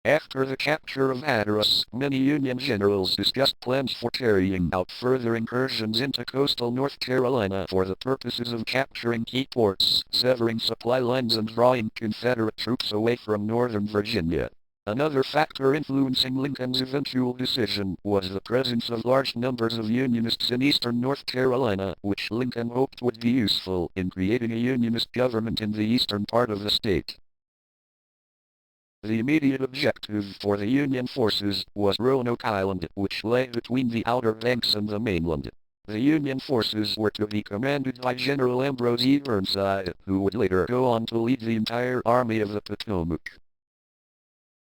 After the capture of Hatteras, many Union generals discussed plans for carrying out further incursions into coastal North Carolina for the purposes of capturing key ports, severing supply lines and drawing Confederate troops away from northern Virginia. Another factor influencing Lincoln's eventual decision was the presence of large numbers of Unionists in eastern North Carolina, which Lincoln hoped would be useful in creating a Unionist government in the eastern part of the state. The immediate objective for the Union forces was Roanoke Island, which lay between the Outer Banks and the mainland. The Union forces were to be commanded by General Ambrose E. Burnside, who would later go on to lead the entire Army of the Potomac.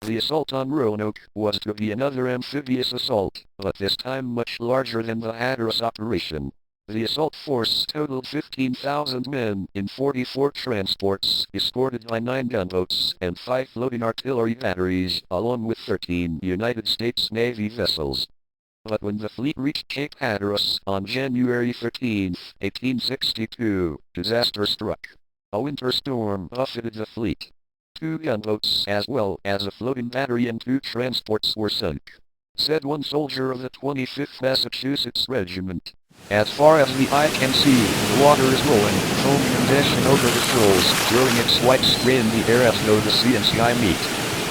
The assault on Roanoke was to be another amphibious assault, but this time much larger than the Hatteras operation. The assault force totaled 15,000 men in 44 transports, escorted by 9 gunboats and 5 floating artillery batteries, along with 13 United States Navy vessels. But when the fleet reached Cape Hatteras on January 13, 1862, disaster struck. A winter storm buffeted the fleet. 2 gunboats as well as a floating battery and 2 transports were sunk. Said one soldier of the 25th Massachusetts Regiment. As far as the eye can see, the water is rolling, foaming and dashing over the shoals, throwing its white spray in the air as though the sea and sky meet.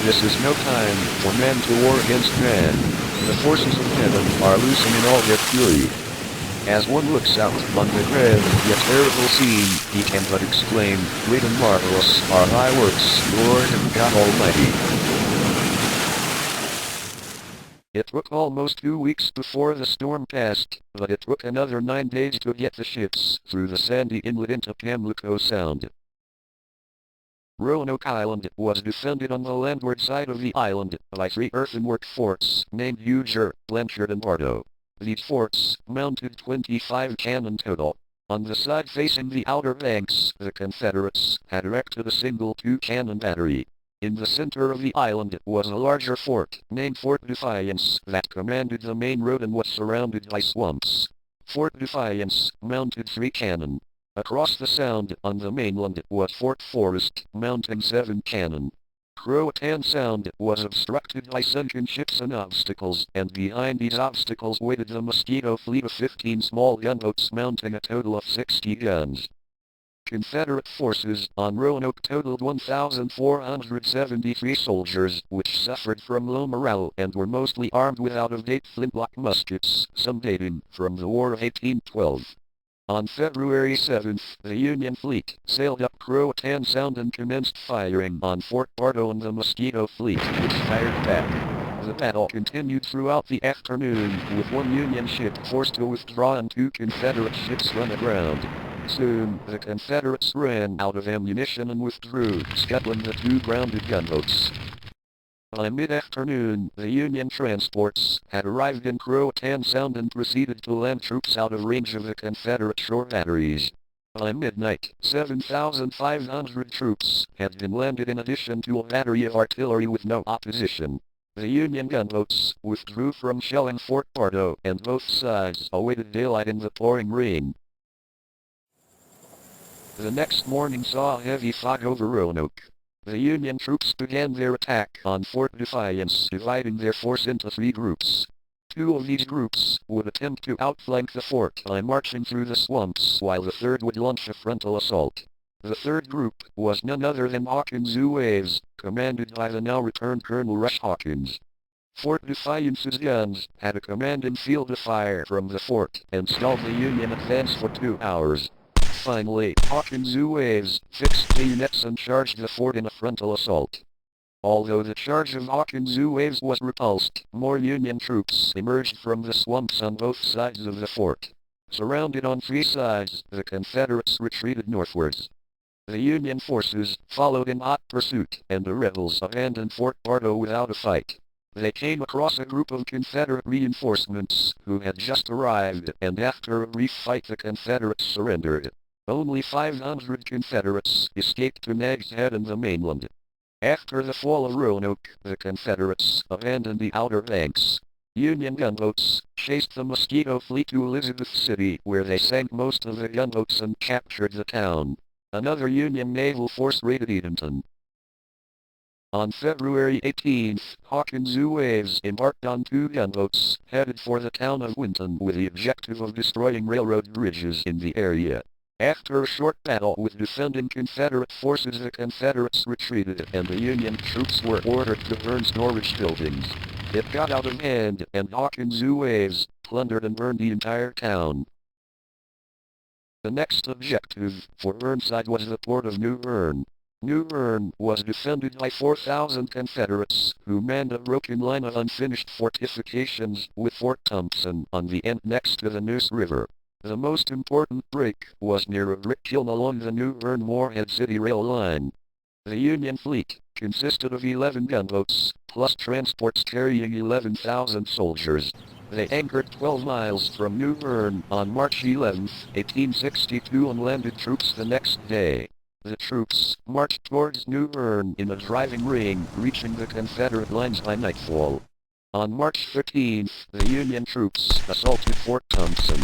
This is no time for man to war against man. The forces of heaven are loosing in all their fury. As one looks out on the dread yet terrible scene, he can but exclaim, "Great and marvelous are thy works, Lord and God Almighty." It took almost 2 weeks before the storm passed, but it took another 9 days to get the ships through the sandy inlet into Pamlico Sound. Roanoke Island was defended on the landward side of the island by 3 earthenwork forts named Huger, Blanchard and Bardo. These forts mounted 25 cannon total. On the side facing the Outer Banks, the Confederates had erected a single 2-cannon battery. In the center of the island was a larger fort, named Fort Defiance, that commanded the main road and was surrounded by swamps. Fort Defiance mounted 3 cannon. Across the sound, on the mainland, was Fort Forest, mounting 7 cannon. Croatan Sound was obstructed by sunken ships and obstacles, and behind these obstacles waited the Mosquito fleet of 15 small gunboats mounting a total of 60 guns. Confederate forces on Roanoke totaled 1,473 soldiers, which suffered from low morale and were mostly armed with out-of-date flintlock muskets, some dating from the War of 1812. On February 7th, the Union fleet sailed up Croatan Sound and commenced firing on Fort Bardo and the Mosquito fleet, which fired back. The battle continued throughout the afternoon, with 1 Union ship forced to withdraw and 2 Confederate ships run aground. Soon, the Confederates ran out of ammunition and withdrew, scuttling the 2 grounded gunboats. By mid-afternoon, the Union transports had arrived in Croatan Sound and proceeded to land troops out of range of the Confederate shore batteries. By midnight, 7,500 troops had been landed in addition to a battery of artillery with no opposition. The Union gunboats withdrew from shelling Fort Bardo, and both sides awaited daylight in the pouring rain. The next morning saw a heavy fog over Roanoke. The Union troops began their attack on Fort Defiance, dividing their force into 3 groups. 2 of these groups would attempt to outflank the fort by marching through the swamps, while the third would launch a frontal assault. The third group was none other than Hawkins' Waves, commanded by the now-returned Colonel Rush Hawkins. Fort Defiance's guns had a commanding field of fire from the fort and stalled the Union advance for 2 hours. Finally, Hawkins' Waves fixed bayonets and charged the fort in a frontal assault. Although the charge of Hawkins' Waves was repulsed, more Union troops emerged from the swamps on both sides of the fort. Surrounded on 3 sides, the Confederates retreated northwards. The Union forces followed in hot pursuit, and the rebels abandoned Fort Bardo without a fight. They came across a group of Confederate reinforcements who had just arrived, and after a brief fight the Confederates surrendered. Only 500 Confederates escaped to Nag's Head and the mainland. After the fall of Roanoke, the Confederates abandoned the Outer Banks. Union gunboats chased the Mosquito fleet to Elizabeth City, where they sank most of the gunboats and captured the town. Another Union naval force raided Edenton. On February 18th, Hawkins' waves embarked on 2 gunboats, headed for the town of Winton with the objective of destroying railroad bridges in the area. After a short battle with defending Confederate forces, the Confederates retreated and the Union troops were ordered to burn storage buildings. It got out of hand, and Hawkins' waves plundered and burned the entire town. The next objective for Burnside was the port of New Bern. New Bern was defended by 4,000 Confederates, who manned a broken line of unfinished fortifications with Fort Thompson on the end next to the Neuse River. The most important break was near a brick kiln along the New Bern-Morehead City rail line. The Union fleet consisted of 11 gunboats, plus transports carrying 11,000 soldiers. They anchored 12 miles from New Bern on March 11, 1862, and landed troops the next day. The troops marched towards New Bern in a driving rain, reaching the Confederate lines by nightfall. On March 13th, the Union troops assaulted Fort Thompson.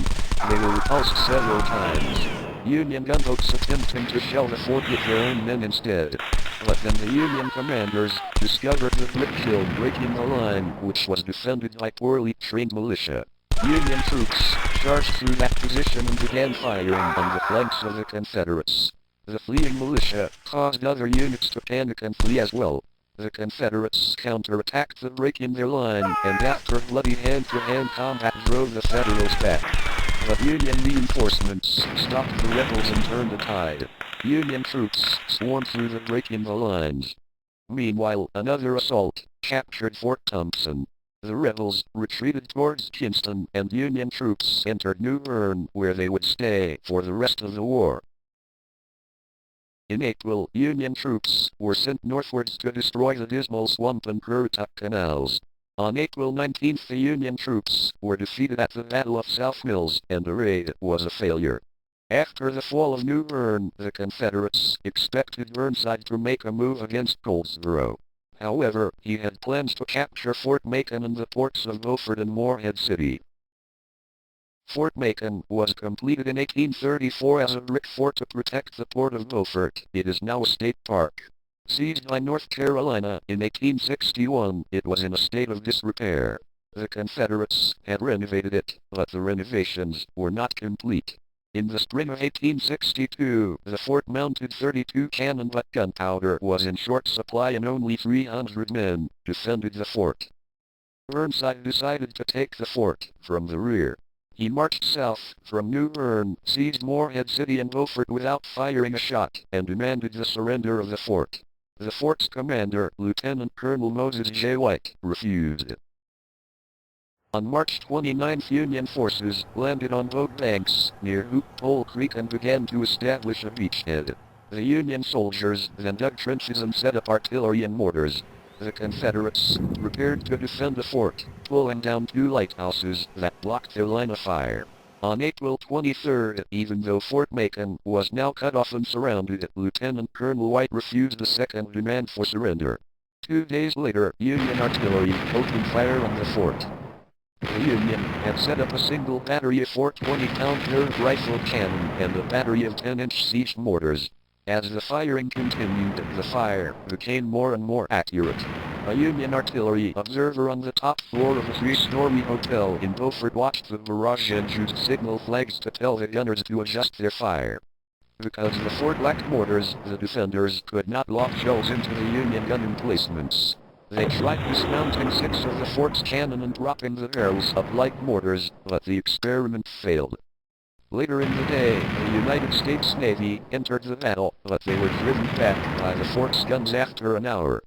They were repulsed several times. Union gunboats attempting to shell the fort with their own men instead. But then the Union commanders discovered the brick kiln breaking the line, which was defended by poorly trained militia. Union troops charged through that position and began firing on the flanks of the Confederates. The fleeing militia caused other units to panic and flee as well. The Confederates counterattacked the break in their line, and after bloody hand-to-hand combat drove the Federals back. But Union reinforcements stopped the rebels and turned the tide. Union troops swarmed through the break in the lines. Meanwhile, another assault captured Fort Thompson. The rebels retreated towards Kinston, and Union troops entered New Bern, where they would stay for the rest of the war. In April, Union troops were sent northwards to destroy the Dismal Swamp and Currituck canals. On April 19th, the Union troops were defeated at the Battle of South Mills, and the raid was a failure. After the fall of New Bern, the Confederates expected Burnside to make a move against Goldsboro. However, he had plans to capture Fort Macon and the ports of Beaufort and Morehead City. Fort Macon was completed in 1834 as a brick fort to protect the port of Beaufort. It is now a state park. Seized by North Carolina in 1861, it was in a state of disrepair. The Confederates had renovated it, but the renovations were not complete. In the spring of 1862, the fort mounted 32 cannon, but gunpowder was in short supply and only 300 men defended the fort. Burnside decided to take the fort from the rear. He marched south from New Bern, seized Morehead City and Beaufort without firing a shot, and demanded the surrender of the fort. The fort's commander, Lieutenant Colonel Moses J. White, refused. On March 29th, Union forces landed on boat banks near Hoop Pole Creek and began to establish a beachhead. The Union soldiers then dug trenches and set up artillery and mortars. The Confederates prepared to defend the fort, pulling down 2 lighthouses that blocked their line of fire. On April 23rd, even though Fort Macon was now cut off and surrounded, Lieutenant Colonel White refused a second demand for surrender. 2 days later, Union artillery opened fire on the fort. The Union had set up a single battery of 4 20-pound curved rifle cannon and a battery of 10-inch siege mortars. As the firing continued, the fire became more and more accurate. A Union artillery observer on the top floor of a 3-story hotel in Beaufort watched the barrage and used signal flags to tell the gunners to adjust their fire. Because the fort lacked mortars, the defenders could not lock shells into the Union gun emplacements. They tried dismounting 6 of the fort's cannon and dropping the barrels of light mortars, but the experiment failed. Later in the day, the United States Navy entered the battle, but they were driven back by the fort's guns after an hour.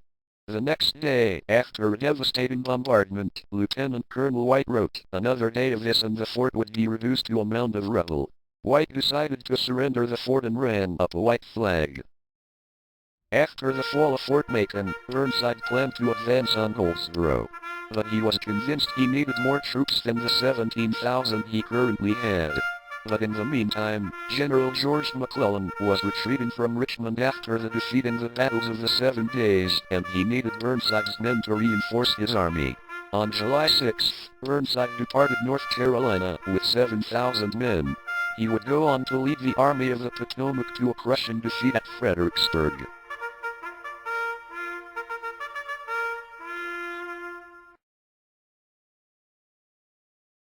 The next day, after a devastating bombardment, Lieutenant Colonel White wrote, "Another day of this and the fort would be reduced to a mound of rubble." White decided to surrender the fort and ran up a white flag. After the fall of Fort Macon, Burnside planned to advance on Goldsboro. But he was convinced he needed more troops than the 17,000 he currently had. But in the meantime, General George McClellan was retreating from Richmond after the defeat in the battles of the 7 Days, and he needed Burnside's men to reinforce his army. On July 6th, Burnside departed North Carolina with 7,000 men. He would go on to lead the Army of the Potomac to a crushing defeat at Fredericksburg.